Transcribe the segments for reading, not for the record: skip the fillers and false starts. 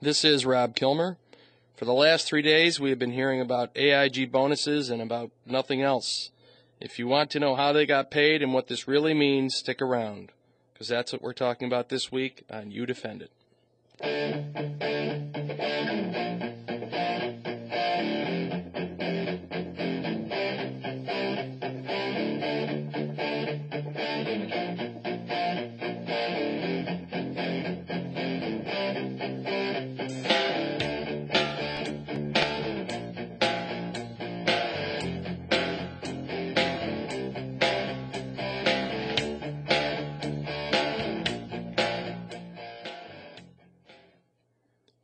This is Rob Kilmer. For the last 3 days, we have been hearing about AIG bonuses and about nothing else. If you want to know how they got paid and what this really means, stick around, because that's what we're talking about this week on You Defend It.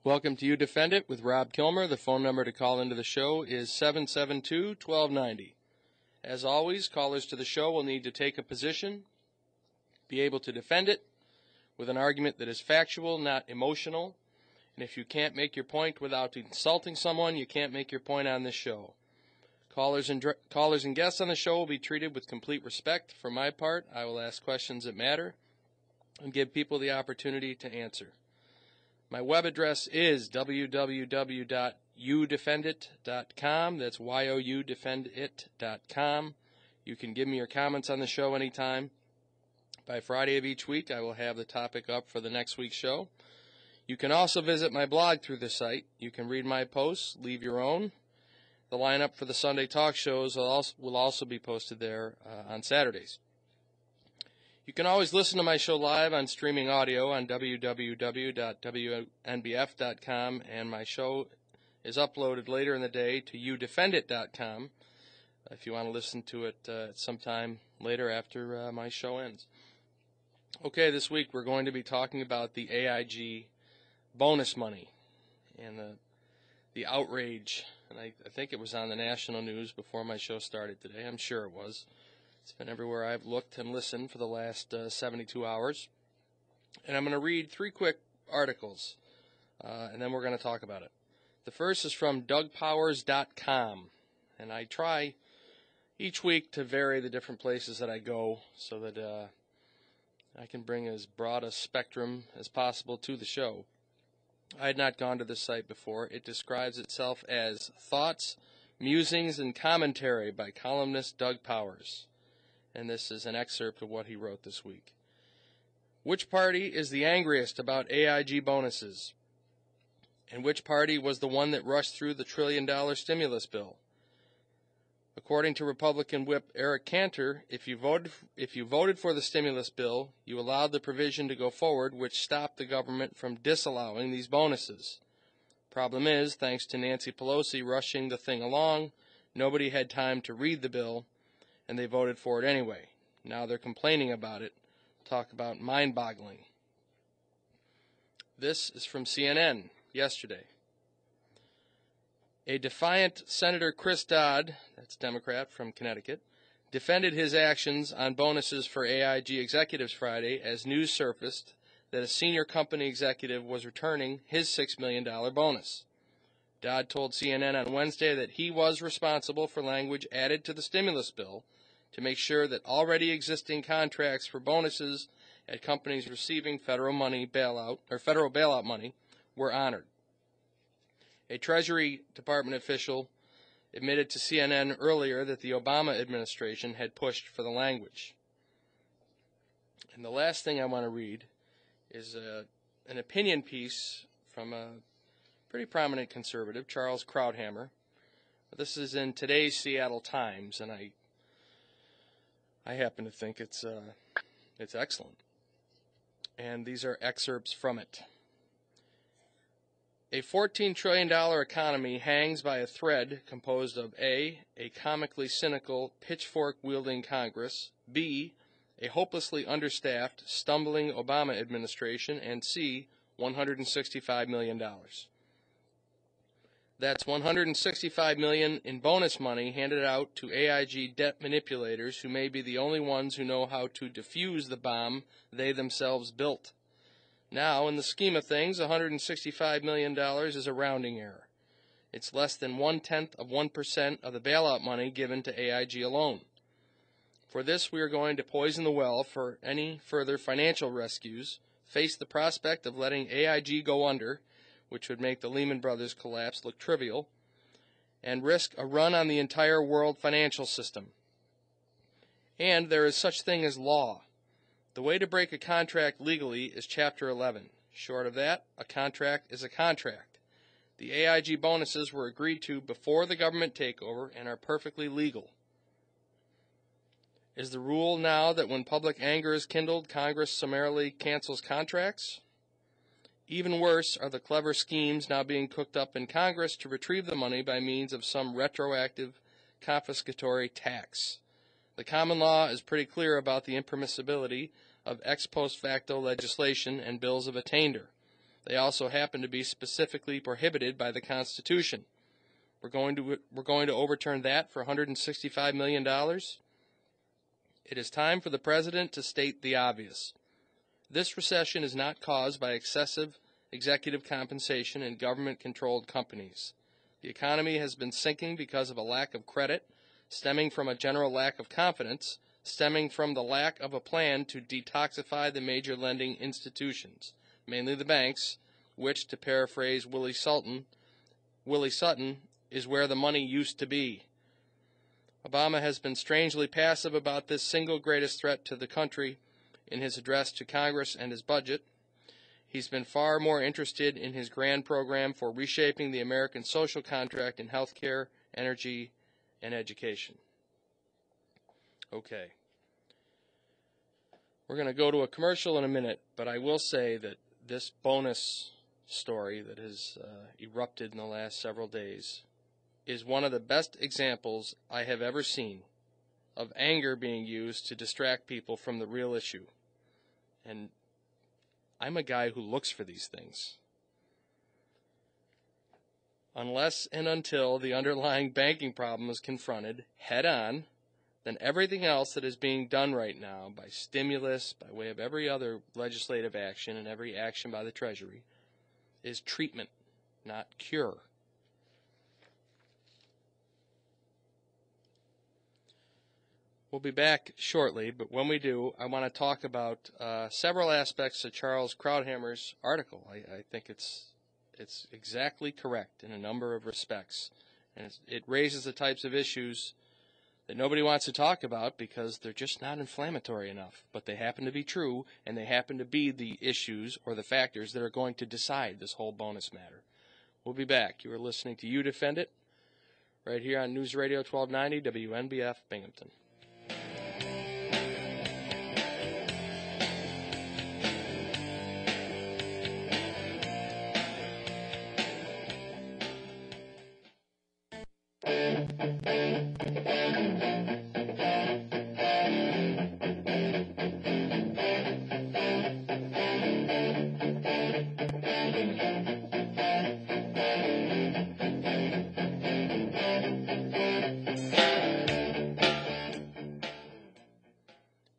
Welcome to You Defend It with Rob Kilmer. The phone number to call into the show is 772-1290. As always, callers to the show will need to take a position, be able to defend it with an argument that is factual, not emotional. And if you can't make your point without insulting someone, you can't make your point on this show. Callers and guests on the show will be treated with complete respect. For my part, I will ask questions that matter and give people the opportunity to answer. My web address is www.youdefendit.com. That's youdefendit.com. You can give me your comments on the show anytime. By Friday of each week, I will have the topic up for the next week's show. You can also visit my blog through the site. You can read my posts, leave your own. The lineup for the Sunday talk shows will also be posted there on Saturdays. You can always listen to my show live on streaming audio on www.wnbf.com, and my show is uploaded later in the day to youdefendit.com if you want to listen to it sometime later after my show ends. Okay, this week we're going to be talking about the AIG bonus money and the outrage. And I think it was on the national news before my show started today. I'm sure it was. It's been everywhere I've looked and listened for the last 72 hours. And I'm going to read 3 quick articles, and then we're going to talk about it. The first is from dougpowers.com, and I try each week to vary the different places that I go so that I can bring as broad a spectrum as possible to the show. I had not gone to this site before. It describes itself as Thoughts, Musings, and Commentary by columnist Doug Powers. And this is an excerpt of what he wrote this week. Which party is the angriest about AIG bonuses? And which party was the one that rushed through the $1 trillion stimulus bill? According to Republican Whip Eric Cantor, if you voted for the stimulus bill, you allowed the provision to go forward which stopped the government from disallowing these bonuses. Problem is, thanks to Nancy Pelosi rushing the thing along, nobody had time to read the bill, and they voted for it anyway. Now they're complaining about it. Talk about mind-boggling. This is from CNN yesterday. A defiant Senator Chris Dodd, that's Democrat from Connecticut, defended his actions on bonuses for AIG executives Friday as news surfaced that a senior company executive was returning his $6 million bonus. Dodd told CNN on Wednesday that he was responsible for language added to the stimulus bill to make sure that already existing contracts for bonuses at companies receiving federal bailout money were honored. A Treasury Department official admitted to CNN earlier that the Obama administration had pushed for the language. And the last thing I want to read is an opinion piece from a pretty prominent conservative, Charles Krauthammer. This is in today's Seattle Times, and I happen to think it's excellent. And these are excerpts from it. A $14 trillion economy hangs by a thread composed of A, a comically cynical, pitchfork-wielding Congress, B, a hopelessly understaffed, stumbling Obama administration, and C, $165 million. That's $165 million in bonus money handed out to AIG debt manipulators who may be the only ones who know how to defuse the bomb they themselves built. Now, in the scheme of things, $165 million is a rounding error. It's less than 0.1% of the bailout money given to AIG alone. For this, we are going to poison the well for any further financial rescues, face the prospect of letting AIG go under, which would make the Lehman Brothers collapse look trivial, and risk a run on the entire world financial system. And there is such thing as law. The way to break a contract legally is Chapter 11. Short of that, a contract is a contract. The AIG bonuses were agreed to before the government takeover and are perfectly legal. Is the rule now that when public anger is kindled, Congress summarily cancels contracts? Even worse are the clever schemes now being cooked up in Congress to retrieve the money by means of some retroactive confiscatory tax. The common law is pretty clear about the impermissibility of ex post facto legislation and bills of attainder. They also happen to be specifically prohibited by the Constitution. We're going to overturn that for $165 million? It is time for the President to state the obvious. This recession is not caused by excessive executive compensation in government-controlled companies. The economy has been sinking because of a lack of credit, stemming from a general lack of confidence, stemming from the lack of a plan to detoxify the major lending institutions, mainly the banks, which, to paraphrase Willie Sutton, is where the money used to be. Obama has been strangely passive about this single greatest threat to the country in his address to Congress and his budget. He's been far more interested in his grand program for reshaping the American social contract in health care, energy, and education. Okay. We're going to go to a commercial in a minute, but I will say that this bonus story that has erupted in the last several days is one of the best examples I have ever seen of anger being used to distract people from the real issue. And I'm a guy who looks for these things. Unless and until the underlying banking problem is confronted head on, then everything else that is being done right now by stimulus, by way of every other legislative action and every action by the Treasury, is treatment, not cure. We'll be back shortly, but when we do, I want to talk about several aspects of Charles Krauthammer's article. I think it's exactly correct in a number of respects, and it raises the types of issues that nobody wants to talk about because they're just not inflammatory enough, but they happen to be true, and they happen to be the issues or the factors that are going to decide this whole bonus matter. We'll be back. You are listening to You Defend It, right here on News Radio 1290 WNBF Binghamton.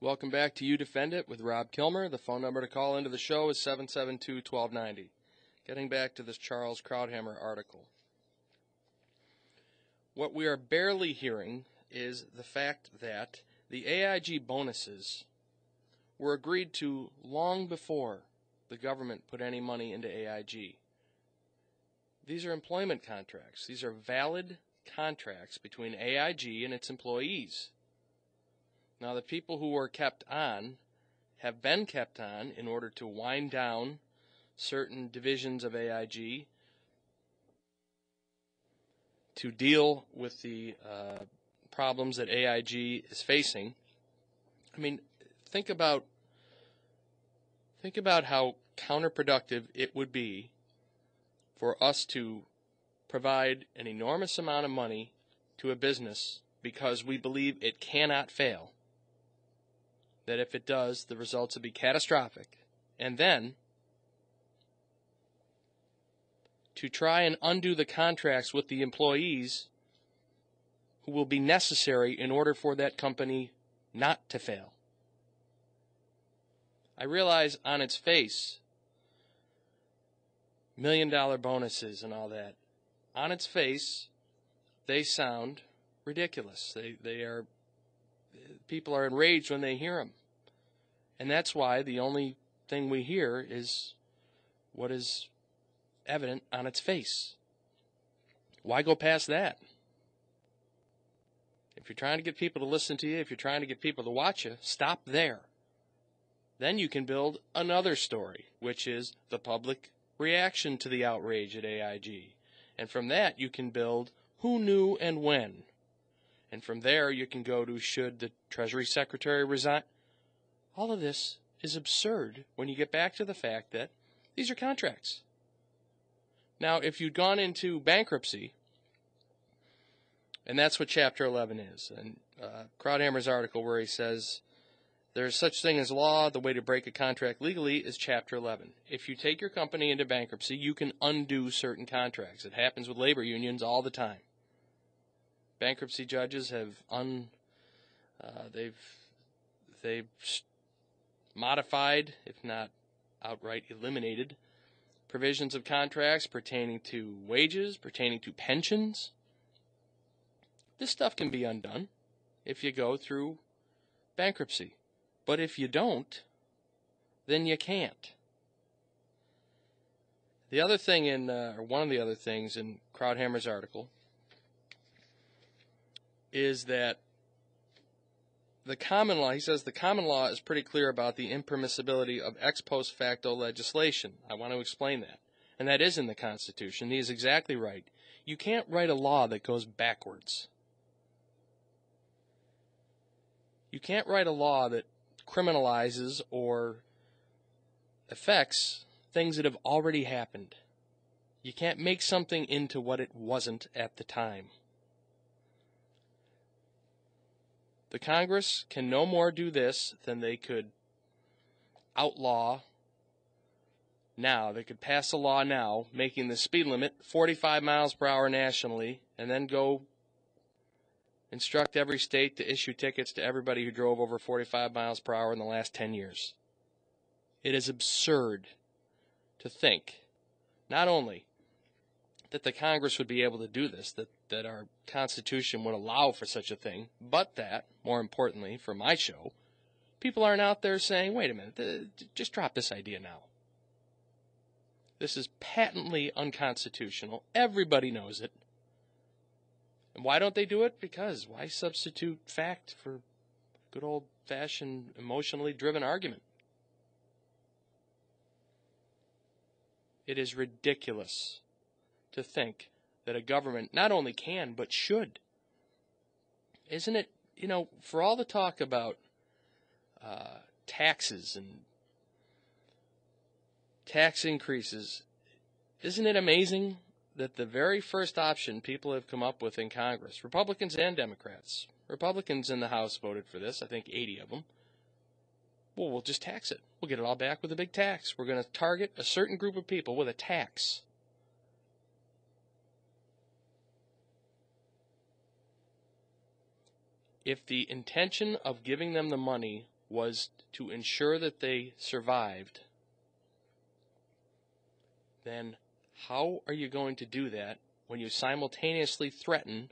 Welcome back to You Defend It with Rob Kilmer. The phone number to call into the show is 772-1290. Getting back to this Charles Krauthammer article. What we are barely hearing is the fact that the AIG bonuses were agreed to long before the government put any money into AIG. These are employment contracts. These are valid contracts between AIG and its employees. Now, the people who were kept on have been kept on in order to wind down certain divisions of AIG to deal with the problems that AIG is facing. I mean, think about how counterproductive it would be for us to provide an enormous amount of money to a business because we believe it cannot fail. That if it does, the results will be catastrophic. And then to try and undo the contracts with the employees who will be necessary in order for that company not to fail. I realize on its face, $1 million bonuses and all that, on its face, they sound ridiculous. People are enraged when they hear them. And that's why the only thing we hear is what is evident on its face. Why go past that? If you're trying to get people to listen to you, if you're trying to get people to watch you, stop there. Then you can build another story, which is the public reaction to the outrage at AIG. And from that, you can build who knew and when. And from there, you can go to should the Treasury Secretary resign. All of this is absurd when you get back to the fact that these are contracts. Now, if you'd gone into bankruptcy, and that's what Chapter 11 is, and Krauthammer's article where he says there's such thing as law, the way to break a contract legally is Chapter 11. If you take your company into bankruptcy, you can undo certain contracts. It happens with labor unions all the time. Bankruptcy judges have they've modified, if not outright eliminated, provisions of contracts pertaining to wages, pertaining to pensions. This stuff can be undone if you go through bankruptcy. But if you don't, then you can't. The other thing or one of the other things in Krauthammer's article is that the common law, he says the common law is pretty clear about the impermissibility of ex post facto legislation. I want to explain that. And that is in the Constitution. He is exactly right. You can't write a law that goes backwards. You can't write a law that criminalizes or affects things that have already happened. You can't make something into what it wasn't at the time. The Congress can no more do this than they could outlaw now. They could pass a law now making the speed limit 45 miles per hour nationally and then go instruct every state to issue tickets to everybody who drove over 45 miles per hour in the last 10 years. It is absurd to think not only that the Congress would be able to do this, that our Constitution would allow for such a thing, but that, more importantly, for my show, people aren't out there saying, wait a minute, just drop this idea now. This is patently unconstitutional. Everybody knows it. And why don't they do it? Because why substitute fact for good old-fashioned, emotionally driven argument? It is ridiculous to think that a government not only can, but should. Isn't it, for all the talk about taxes and tax increases, isn't it amazing that the very first option people have come up with in Congress, Republicans and Democrats, Republicans in the House voted for this, I think 80 of them, well, we'll just tax it. We'll get it all back with a big tax. We're going to target a certain group of people with a tax. If the intention of giving them the money was to ensure that they survived, then how are you going to do that when you simultaneously threaten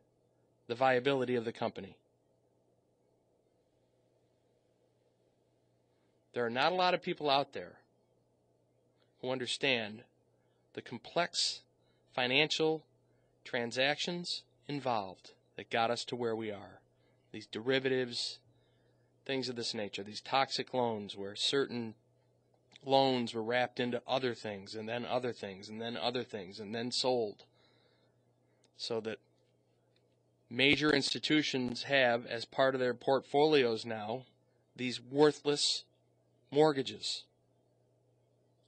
the viability of the company? There are not a lot of people out there who understand the complex financial transactions involved that got us to where we are. These derivatives, things of this nature, these toxic loans where certain loans were wrapped into other things and then other things and then other things and then sold. So that major institutions have, as part of their portfolios now, these worthless mortgages.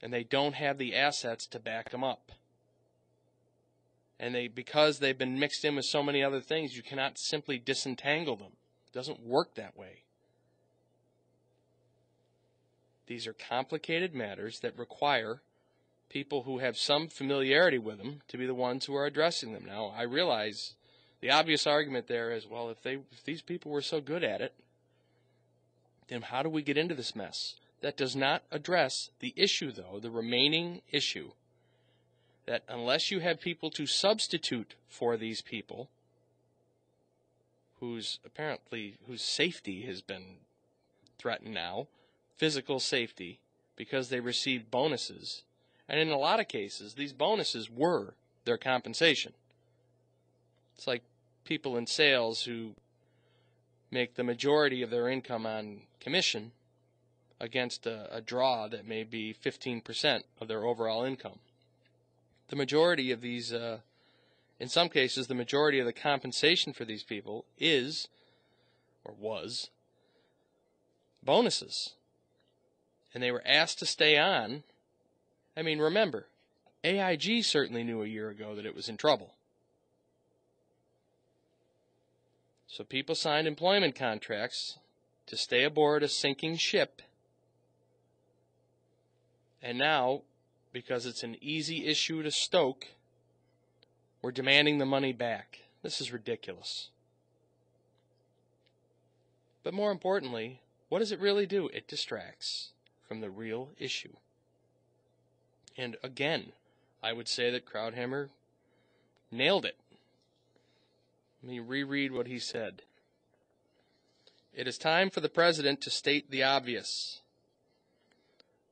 And they don't have the assets to back them up. And because they've been mixed in with so many other things, you cannot simply disentangle them. It doesn't work that way. These are complicated matters that require people who have some familiarity with them to be the ones who are addressing them. Now, I realize the obvious argument there is, well, if these people were so good at it, then how do we get into this mess? That does not address the issue, though, the remaining issue, that unless you have people to substitute for these people, whose safety has been threatened now, physical safety, because they received bonuses, And in a lot of cases, these bonuses were their compensation. It's like people in sales who make the majority of their income on commission against a draw that may be 15% of their overall income. The majority of these, in some cases, the majority of the compensation for these people is, or was, bonuses. And they were asked to stay on. I mean, remember, AIG certainly knew a year ago that it was in trouble. So people signed employment contracts to stay aboard a sinking ship. And now, because it's an easy issue to stoke, we're demanding the money back. This is ridiculous. But more importantly, what does it really do? It distracts from the real issue. And again, I would say that Krauthammer nailed it. Let me reread what he said. It is time for the president to state the obvious.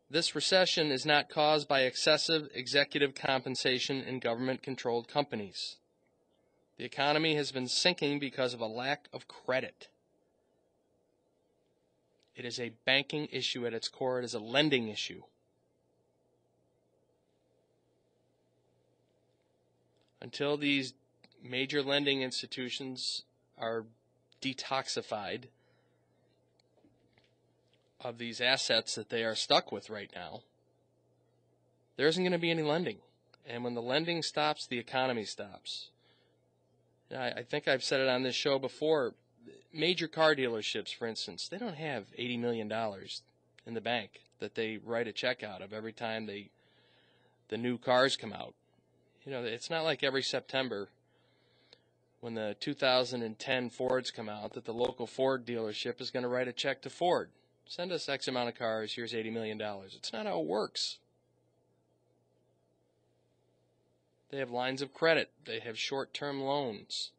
This recession is not caused by excessive executive compensation in government-controlled companies. The economy has been sinking because of a lack of credit. It is a banking issue at its core. It is a lending issue. Until these major lending institutions are detoxified of these assets that they are stuck with right now, there isn't going to be any lending. And when the lending stops, the economy stops. I think I've said it on this show before. Major car dealerships, for instance, they don't have $80 million in the bank that they write a check out of every time the new cars come out. You know, it's not like every September when the 2010 Fords come out that the local Ford dealership is going to write a check to Ford. Send us X amount of cars, here's $80 million. It's not how it works. They have lines of credit. They have short-term loans.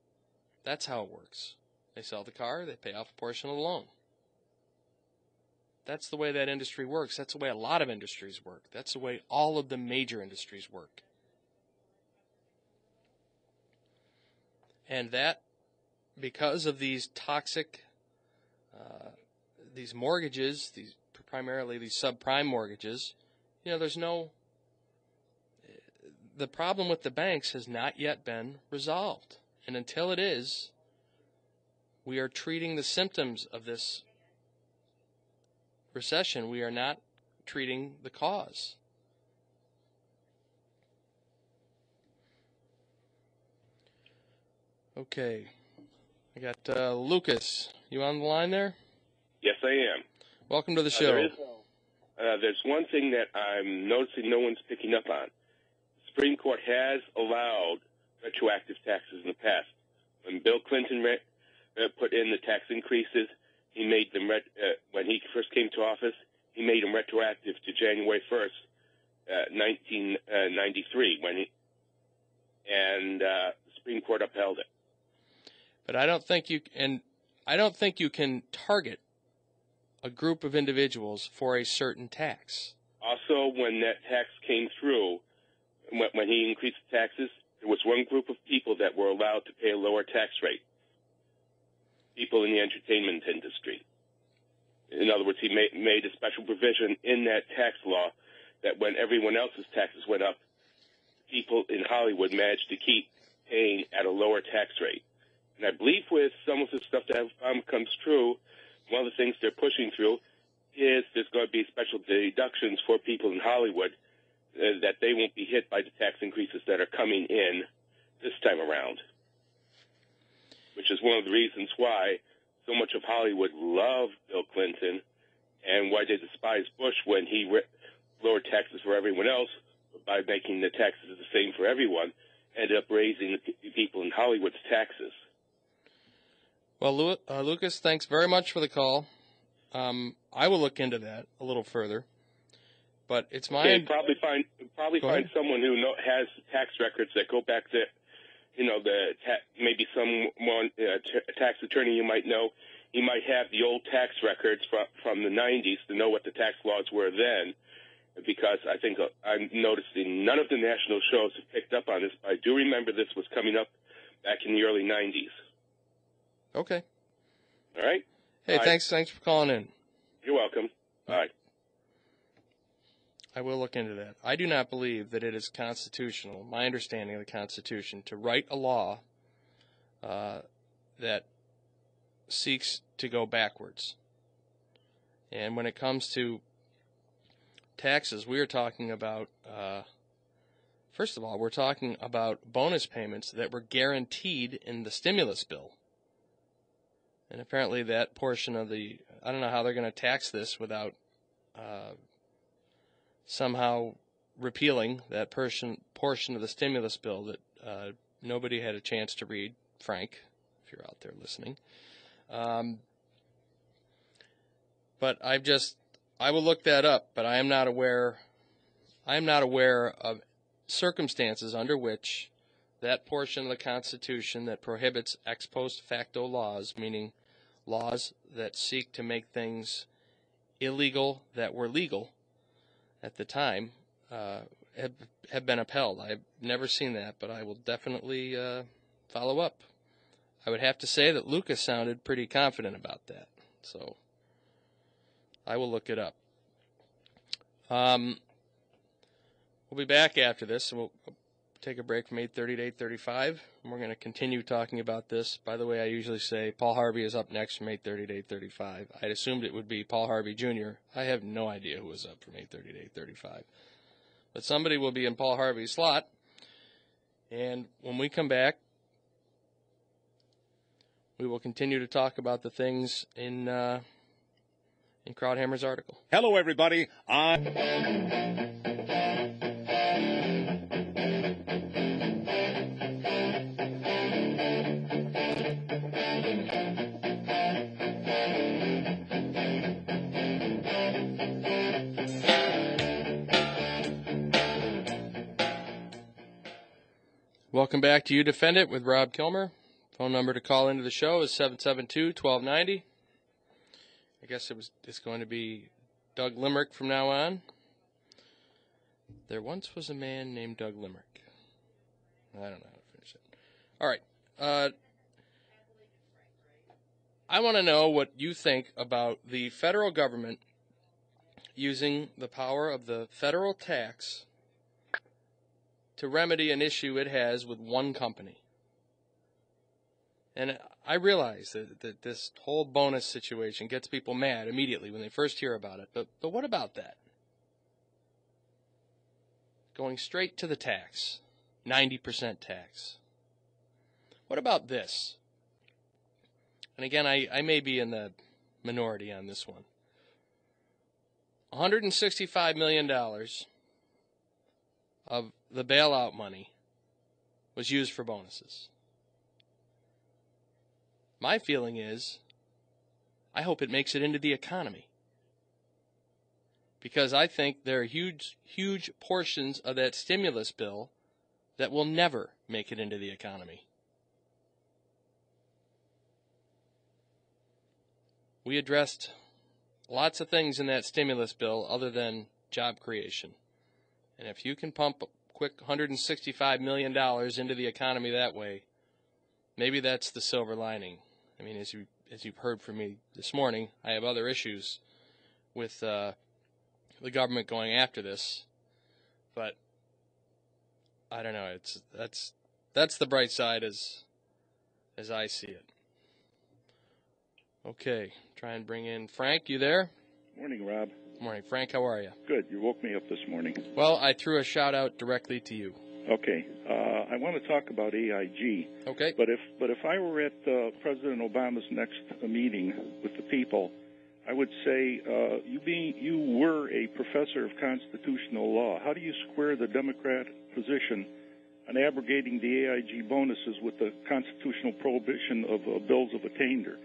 That's how it works. They sell the car, they pay off a portion of the loan. That's the way that industry works. That's the way a lot of industries work. That's the way all of the major industries work. And that, because of these toxic, these mortgages, primarily these subprime mortgages, you know, the problem with the banks has not yet been resolved. And until it is, we are treating the symptoms of this recession. We are not treating the cause. Okay. I got Lucas. You on the line there? Yes, I am. Welcome to the show. There's one thing that I'm noticing no one's picking up on. The Supreme Court has allowed retroactive taxes in the past. When Bill Clinton put in the tax increases, he made them, when he first came to office, he made them retroactive to January 1st, 1993, the Supreme Court upheld it. But I don't think you can target a group of individuals for a certain tax. Also, when that tax came through, when he increased the taxes, there was one group of people that were allowed to pay a lower tax rate. People in the entertainment industry. In other words, he made a special provision in that tax law that when everyone else's taxes went up, people in Hollywood managed to keep paying at a lower tax rate. And I believe with some of the stuff that comes true, one of the things they're pushing through is there's going to be special deductions for people in Hollywood that they won't be hit by the tax increases that are coming in this time around, which is one of the reasons why so much of Hollywood loved Bill Clinton and why they despised Bush when he lowered taxes for everyone else, but by making the taxes the same for everyone, ended up raising the people in Hollywood's taxes. Well, Lucas, thanks very much for the call. I will look into that a little further. But it's my probably find someone who has tax records that go back to, maybe someone a tax attorney you might know. He might have the old tax records from the 90s to know what the tax laws were then, because I think I'm noticing none of the national shows have picked up on this. I do remember this was coming up back in the early 90s. Okay. All right? Hey, thanks for calling in. You're welcome. Bye. I will look into that. I do not believe that it is constitutional, my understanding of the Constitution, to write a law that seeks to go backwards. And when it comes to taxes, we are talking about, first of all, we're talking about bonus payments that were guaranteed in the stimulus bill. And apparently that portion of I don't know how they're going to tax this without somehow repealing that portion of the stimulus bill that nobody had a chance to read, Frank, if you're out there listening. But I will look that up, but I am not aware of circumstances under which that portion of the Constitution that prohibits ex post facto laws, meaning laws that seek to make things illegal that were legal at the time, have been upheld. I've never seen that, but I will definitely follow up. I would have to say that Lucas sounded pretty confident about that, so I will look it up. We'll be back after this, and we'll take a break from 8:30 to 8:35, and we're going to continue talking about this. By the way, I usually say Paul Harvey is up next from 8:30 to 8:35. I'd assumed it would be Paul Harvey Jr. I have no idea who was up from 8:30 to 8:35. But somebody will be in Paul Harvey's slot, and when we come back, we will continue to talk about the things in Krauthammer's article. Hello, everybody. Welcome back to You Defend It with Rob Kilmer. Phone number to call into the show is 772-1290. I guess it's going to be Doug Limerick from now on. There once was a man named Doug Limerick. I don't know how to finish it. All right. I want to know what you think about the federal government using the power of the federal tax to remedy an issue it has with one company. And I realize that this whole bonus situation gets people mad immediately when they first hear about it. But what about that? Going straight to the tax, 90% tax. What about this? And again, I may be in the minority on this one. $165 million of the bailout money was used for bonuses. My feeling is, I hope it makes it into the economy. Because I think there are huge portions of that stimulus bill that will never make it into the economy. We addressed lots of things in that stimulus bill other than job creation. And if you can pump a quick $165 million into the economy that way, maybe that's the silver lining. I mean, as you've heard from me this morning, I have other issues with the government going after this, but I don't know. That's the bright side as I see it. Okay, try and bring in Frank. You there? Morning, Rob. Morning, Frank. How are you? Good. You woke me up this morning. Well, I threw a shout out directly to you. Okay. I want to talk about AIG. Okay. But if I were at President Obama's next meeting with the people, I would say you were a professor of constitutional law. How do you square the Democrat position on abrogating the AIG bonuses with the constitutional prohibition of bills of attainder?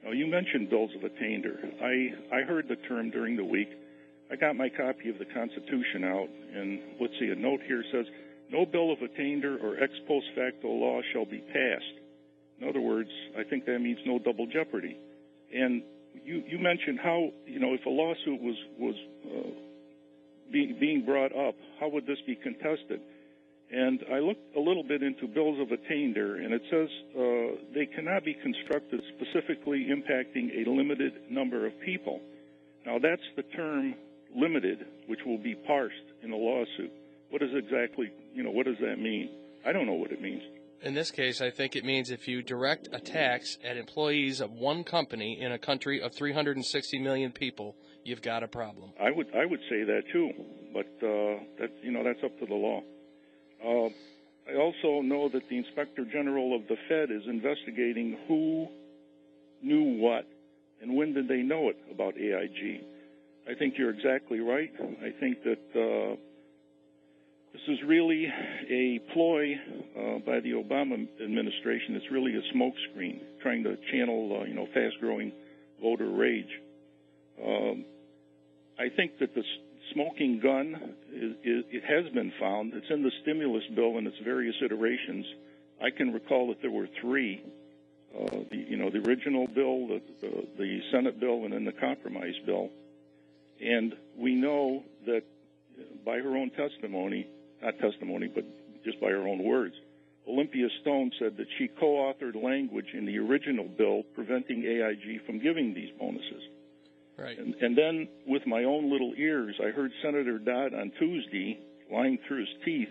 Now, you mentioned bills of attainder. I heard the term during the week. I got my copy of the Constitution out, and let's see, a note here says, no bill of attainder or ex post facto law shall be passed. In other words, I think that means no double jeopardy. And you mentioned how, if a lawsuit was being brought up, how would this be contested? And I looked a little bit into bills of attainder, and it says they cannot be constructed specifically impacting a limited number of people. Now, that's the term limited, which will be parsed in a lawsuit. What does that mean? I don't know what it means. In this case, I think it means if you direct a tax at employees of one company in a country of 360 million people, you've got a problem. I would say that too, but that's up to the law. I also know that the Inspector General of the Fed is investigating who knew what and when did they know it about AIG. I think you're exactly right. I think that this is really a ploy by the Obama administration. It's really a smokescreen trying to channel, fast-growing voter rage. I think that the smoking gun, it has been found. It's in the stimulus bill in its various iterations. I can recall that there were three, the original bill, the Senate bill, and then the compromise bill. And we know that by her own testimony, not testimony, but just by her own words, Olympia Stone said that she co-authored language in the original bill preventing AIG from giving these bonuses. Right. And then, with my own little ears, I heard Senator Dodd on Tuesday, lying through his teeth,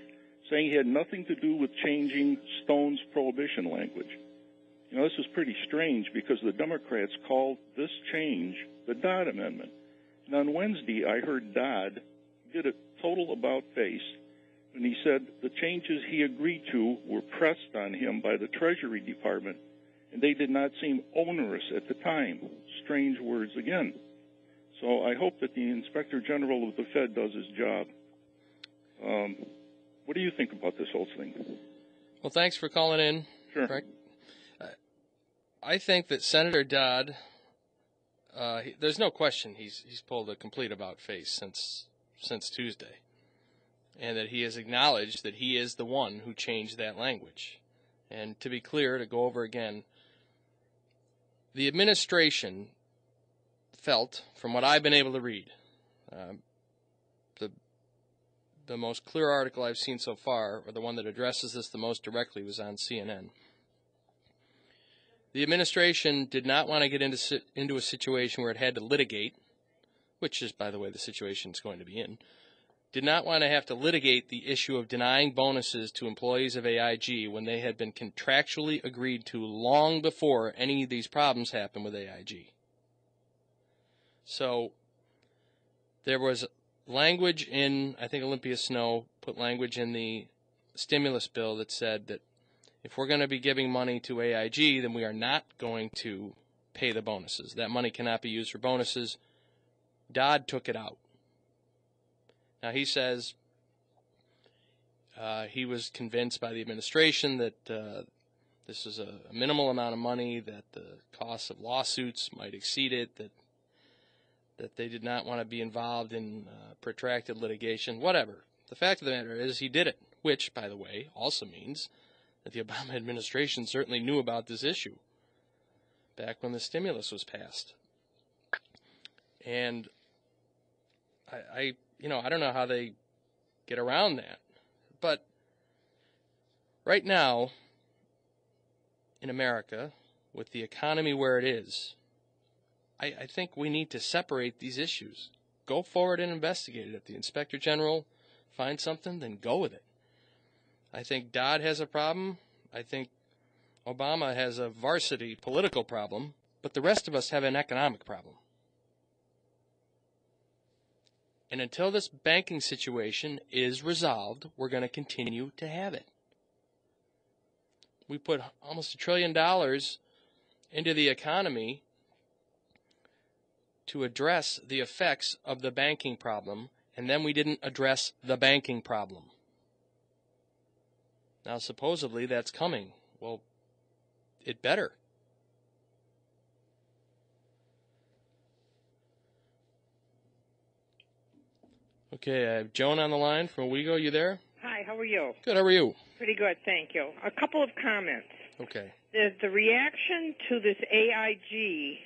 saying he had nothing to do with changing Stone's prohibition language. This is pretty strange because the Democrats called this change the Dodd Amendment. And on Wednesday, I heard Dodd did a total about-face, and he said the changes he agreed to were pressed on him by the Treasury Department, and they did not seem onerous at the time. Strange words again. So I hope that the Inspector General of the Fed does his job. What do you think about this whole thing? Well, thanks for calling in. Sure. Frank. I think that Senator Dodd, there's no question he's pulled a complete about-face since Tuesday, and that he has acknowledged that he is the one who changed that language. And to be clear, to go over again, the administration felt, from what I've been able to read, the most clear article I've seen so far, or the one that addresses this the most directly, was on CNN. The administration did not want to get into a situation where it had to litigate, which is, by the way, the situation it's going to be in, did not want to have to litigate the issue of denying bonuses to employees of AIG when they had been contractually agreed to long before any of these problems happened with AIG. So there was language in, I think Olympia Snow put language in the stimulus bill that said that if we're going to be giving money to AIG, then we are not going to pay the bonuses. That money cannot be used for bonuses. Dodd took it out. Now, he says he was convinced by the administration that this is a minimal amount of money, that the costs of lawsuits might exceed it, that they did not want to be involved in protracted litigation, whatever. The fact of the matter is he did it, which, by the way, also means that the Obama administration certainly knew about this issue back when the stimulus was passed. And I don't know how they get around that. But right now, in America, with the economy where it is, I think we need to separate these issues. Go forward and investigate it. If the Inspector General finds something, then go with it. I think Dodd has a problem. I think Obama has a varsity political problem. But the rest of us have an economic problem. And until this banking situation is resolved, we're going to continue to have it. We put almost $1 trillion into the economy to address the effects of the banking problem, and then we didn't address the banking problem. Now, supposedly that's coming. Well, it better. Okay, I have Joan on the line from Owego. You there? Hi, how are you? Good, how are you? Pretty good, thank you. A couple of comments. Okay. The reaction to this AIG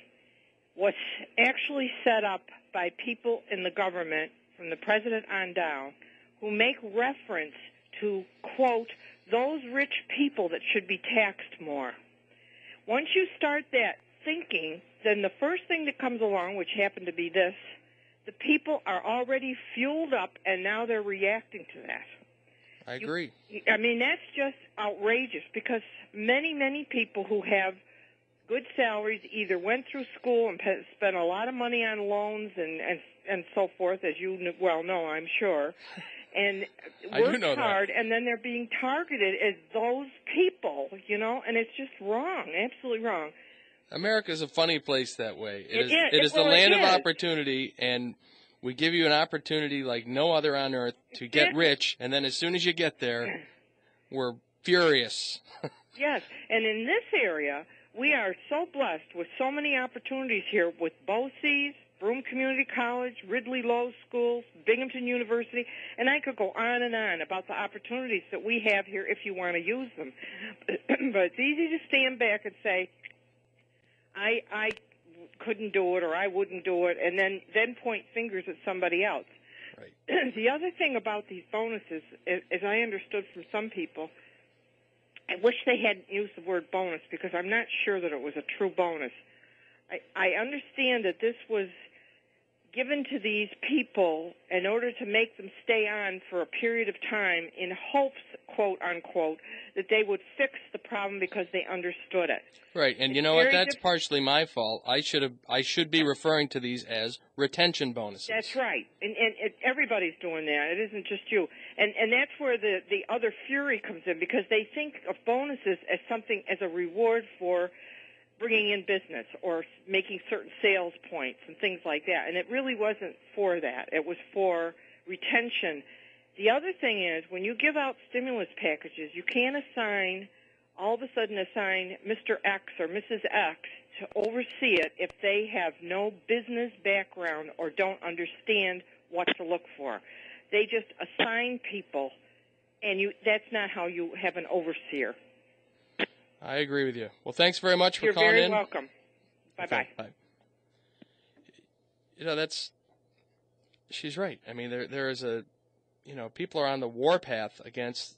was actually set up by people in the government from the president on down, who make reference to, quote, those rich people that should be taxed more. Once you start that thinking, then the first thing that comes along, which happened to be this, the people are already fueled up, and now they're reacting to that. I agree. I mean, that's just outrageous, because many, many people who have good salaries either went through school and spent a lot of money on loans and so forth, as you well know, I'm sure, and worked hard, and then they're being targeted as those people, you know, and it's just wrong, absolutely wrong. America's a funny place that way. It is the land of opportunity, and we give you an opportunity like no other on earth to get rich, and then as soon as you get there, we're furious. Yes, and in this area, we are so blessed with so many opportunities here with BOCES, Broome Community College, Ridley Lowe School, Binghamton University, and I could go on and on about the opportunities that we have here if you want to use them. But it's easy to stand back and say, I couldn't do it or I wouldn't do it, and then point fingers at somebody else. Right. The other thing about these bonuses, as I understood from some people, I wish they hadn't used the word bonus because I'm not sure that it was a true bonus. I understand that this was given to these people in order to make them stay on for a period of time in hopes, quote unquote, that they would fix the problem because they understood it. Right, and you know what? That's partially my fault. I should be referring to these as retention bonuses. That's right, and everybody's doing that. It isn't just you, and that's where the other fury comes in, because they think of bonuses as something as a reward for bringing in business or making certain sales points and things like that, and it really wasn't for that. It was for retention. The other thing is, when you give out stimulus packages, you can't all of a sudden assign Mr. X or Mrs. X to oversee it if they have no business background or don't understand what to look for. They just assign people, and that's not how you have an overseer. I agree with you. Well, thanks very much for calling in. You're very welcome. Bye-bye. Okay, bye. You know, she's right. I mean, there is people are on the warpath against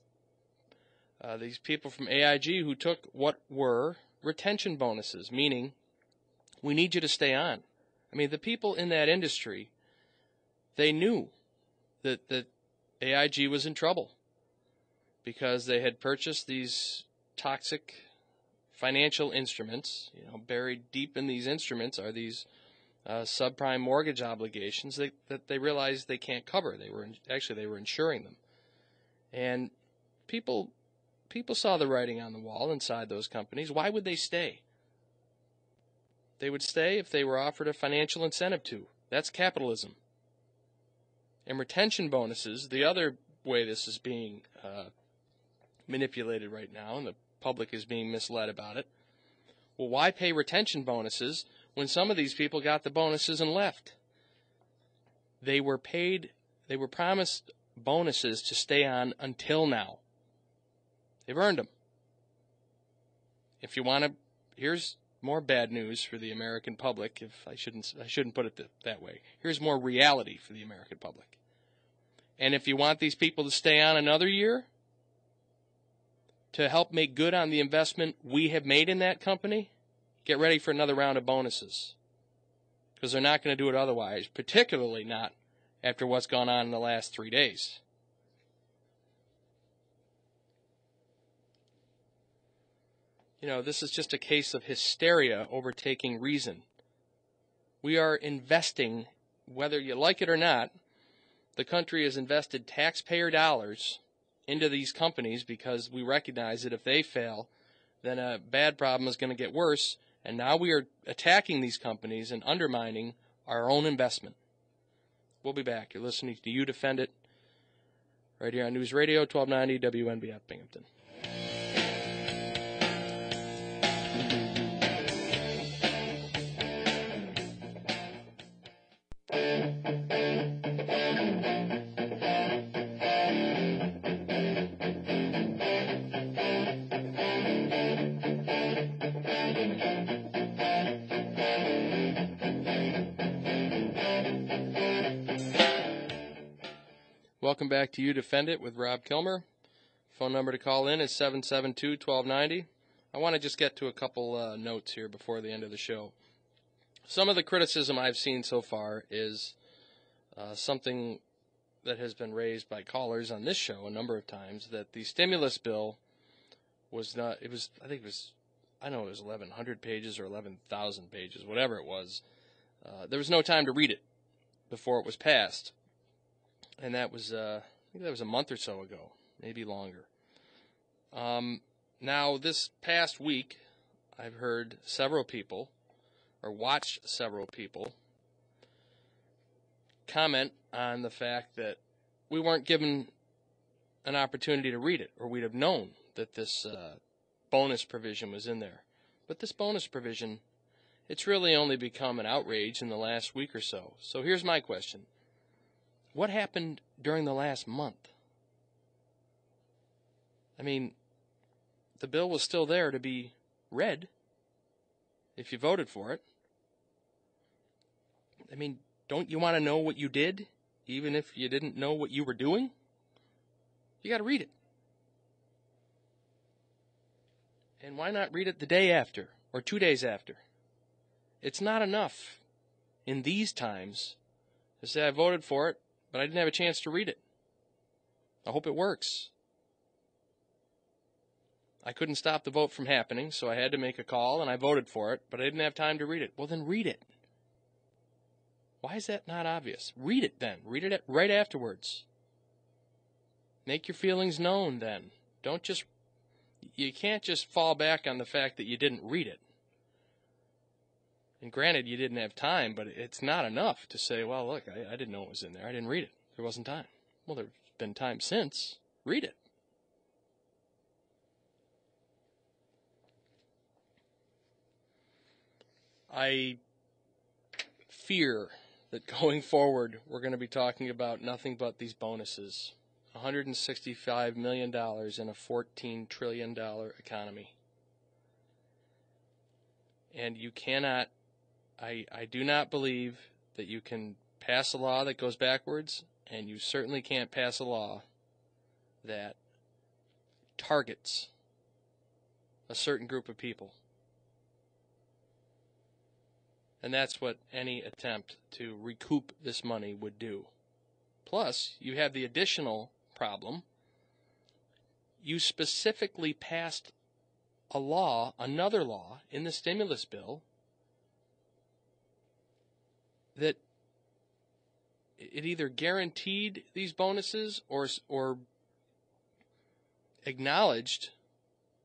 these people from AIG who took what were retention bonuses, meaning we need you to stay on. I mean, the people in that industry, they knew that AIG was in trouble because they had purchased these toxic financial instruments. You know, buried deep in these instruments are these subprime mortgage obligations that they realized they can't cover. They were insuring them, and people saw the writing on the wall inside those companies. Why would they stay? They would stay if they were offered a financial incentive to. That's capitalism. And retention bonuses, the other way this is being manipulated right now, and the public is being misled about it. Well, why pay retention bonuses when some of these people got the bonuses and left? They were promised bonuses to stay on until now. They've earned them. If you want to, here's more bad news for the American public. I shouldn't put it that way. Here's more reality for the American public. And if you want these people to stay on another year, to help make good on the investment we have made in that company, get ready for another round of bonuses. Because they're not going to do it otherwise, particularly not after what's gone on in the last 3 days. You know, this is just a case of hysteria overtaking reason. We are investing, whether you like it or not, the country has invested taxpayer dollars into these companies because we recognize that if they fail, then a bad problem is going to get worse, and now we are attacking these companies and undermining our own investment. We'll be back. You're listening to You Defend It, right here on News Radio 1290 WNBF Binghamton. welcome back to You Defend It with Rob Kilmer. Phone number to call in is 772-1290. I want to just get to a couple notes here before the end of the show. Some of the criticism I've seen so far is something that has been raised by callers on this show a number of times, that the stimulus bill was not, it was 1,100 pages or 11,000 pages, whatever it was. There was no time to read it before it was passed. And that was, I think that was a month or so ago, maybe longer. Now, this past week, I've heard several people, or watched several people, comment on the fact that we weren't given an opportunity to read it, or we'd have known that this bonus provision was in there. But this bonus provision, it's really only become an outrage in the last week or so. So here's my question. What happened during the last month? I mean, the bill was still there to be read if you voted for it. I mean, don't you want to know what you did, even if you didn't know what you were doing? You got to read it. And why not read it the day after or 2 days after? It's not enough in these times to say I voted for it, but I didn't have a chance to read it. I hope it works. I couldn't stop the vote from happening, so I had to make a call, and I voted for it, but I didn't have time to read it. Well, then read it. Why is that not obvious? Read it then. Read it right afterwards. Make your feelings known then. You can't just fall back on the fact that you didn't read it. And granted, you didn't have time, but it's not enough to say, well, look, I didn't know it was in there. I didn't read it. There wasn't time. Well, there's been time since. Read it. I fear that going forward, we're going to be talking about nothing but these bonuses. $165 million in a $14 trillion economy. And you cannot, I do not believe that you can pass a law that goes backwards, and you certainly can't pass a law that targets a certain group of people. And that's what any attempt to recoup this money would do. Plus, you have the additional problem. You specifically passed a law, another law, in the stimulus bill that it either guaranteed these bonuses or acknowledged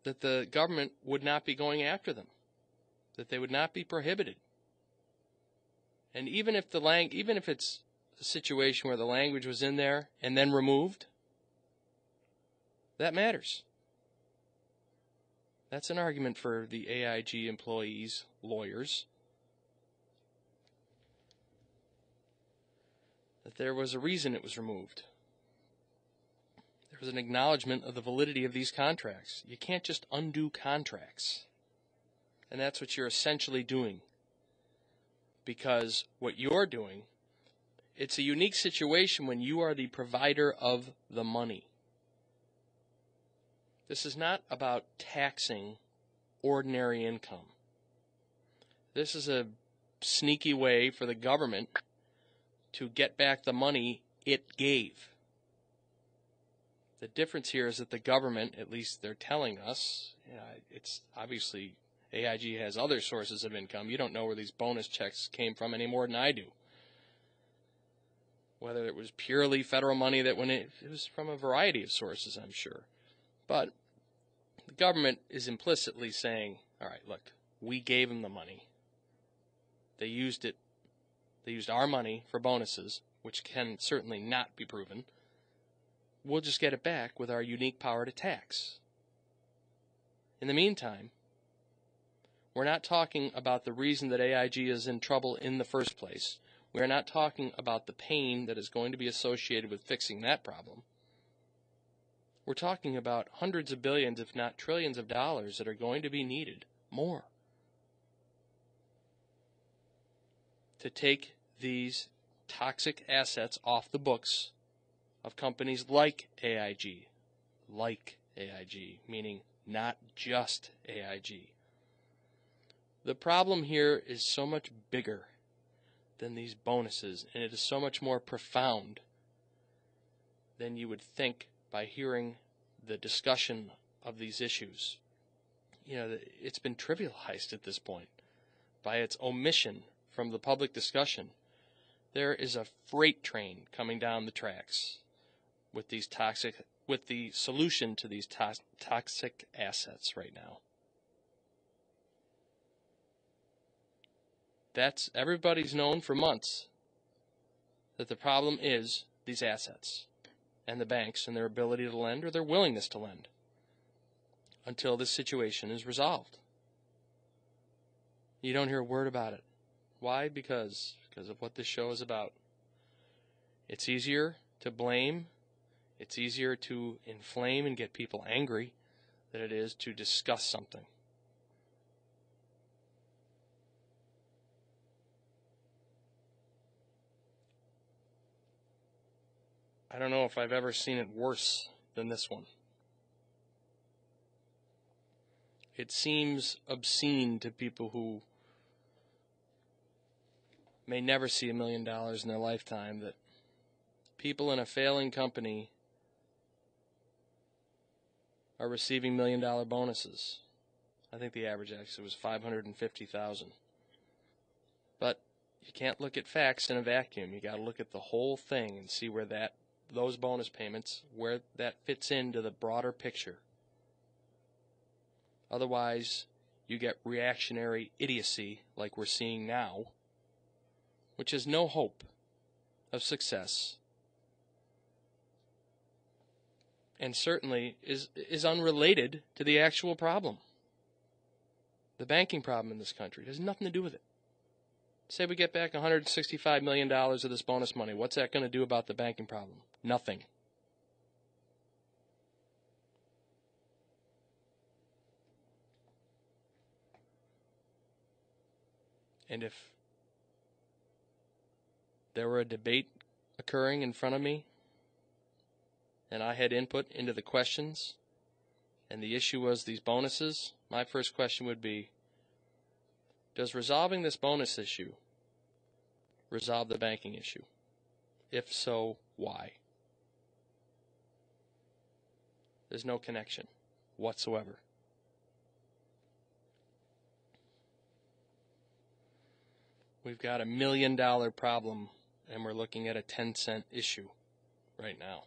that the government would not be going after them, that they would not be prohibited. And even if it's a situation where the language was in there and then removed, that matters. That's an argument for the AIG employees, lawyers, that there was a reason it was removed. There was an acknowledgement of the validity of these contracts. You can't just undo contracts. And that's what you're essentially doing. Because what you're doing, it's a unique situation when you are the provider of the money. This is not about taxing ordinary income. This is a sneaky way for the government to get back the money it gave. The difference here is that the government, at least they're telling us, it's obviously AIG has other sources of income. You don't know where these bonus checks came from any more than I do. Whether it was purely federal money that went in, it was from a variety of sources, I'm sure. But the government is implicitly saying, all right, look, we gave them the money. They used it. They used our money for bonuses, which can certainly not be proven. We'll just get it back with our unique power to tax. In the meantime, we're not talking about the reason that AIG is in trouble in the first place. We're not talking about the pain that is going to be associated with fixing that problem. We're talking about hundreds of billions, if not trillions of dollars that are going to be needed, more, to take these toxic assets off the books of companies like AIG, meaning not just AIG. The problem here is so much bigger than these bonuses, and it is so much more profound than you would think by hearing the discussion of these issues. You know, it's been trivialized at this point by its omission from the public discussion. There is a freight train coming down the tracks with the solution to these toxic assets right now. Everybody's known for months that the problem is these assets and the banks and their ability to lend or their willingness to lend until this situation is resolved. You don't hear a word about it. Why? Because of what this show is about. It's easier to blame, it's easier to inflame and get people angry than it is to discuss something. I don't know if I've ever seen it worse than this one. It seems obscene to people who may never see $1 million in their lifetime that people in a failing company are receiving $1 million bonuses. I think the average actually was $550,000. But you can't look at facts in a vacuum. You got to look at the whole thing and see where those bonus payments, where that fits into the broader picture. Otherwise, you get reactionary idiocy like we're seeing now, which has no hope of success, and certainly is unrelated to the actual problem. The banking problem in this country has nothing to do with it. Say we get back $165 million of this bonus money. What's that going to do about the banking problem? Nothing. And if there were a debate occurring in front of me and I had input into the questions and the issue was these bonuses, my first question would be, does resolving this bonus issue resolve the banking issue? If so, why? There's no connection whatsoever. We've got $1 million problem, and we're looking at a 10-cent issue right now.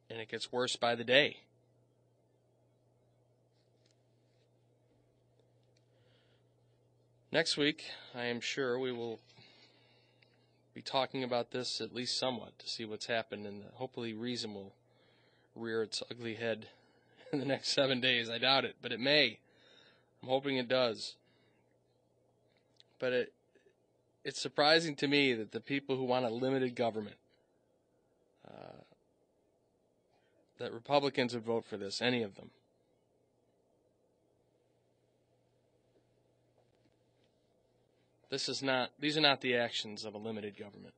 And it gets worse by the day. Next week, I am sure we will be talking about this at least somewhat to see what's happened, and hopefully reason will rear its ugly head in the next 7 days. I doubt it, but it may. I'm hoping it does. But it's surprising to me that the people who want a limited government, that Republicans would vote for this, any of them. These are not the actions of a limited government.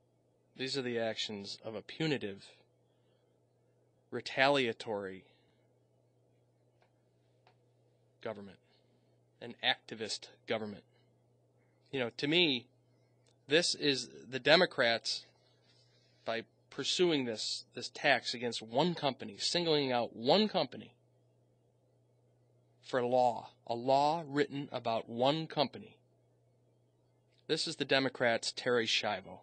These are the actions of a punitive, retaliatory government, an activist government. You know, to me, this is the Democrats, by pursuing this tax against one company, singling out one company for a law written about one company. This is the Democrats' Terry Schiavo.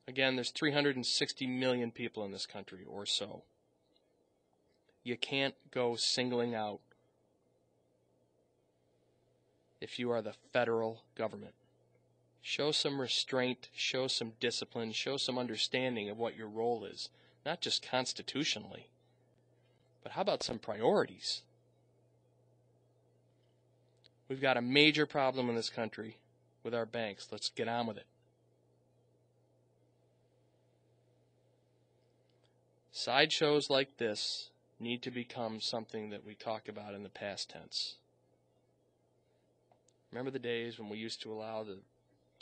Again, there's 360 million people in this country or so. You can't go singling out if you are the federal government. Show some restraint, show some discipline, show some understanding of what your role is, not just constitutionally. But how about some priorities? We've got a major problem in this country with our banks. Let's get on with it. Sideshows like this need to become something that we talk about in the past tense. Remember the days when we used to allow the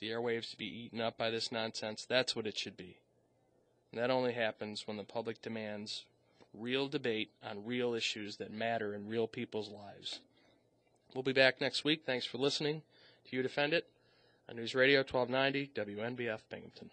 airwaves to be eaten up by this nonsense? That's what it should be. And that only happens when the public demands real debate on real issues that matter in real people's lives. We'll be back next week. Thanks for listening to You Defend It on News Radio 1290 WNBF Binghamton.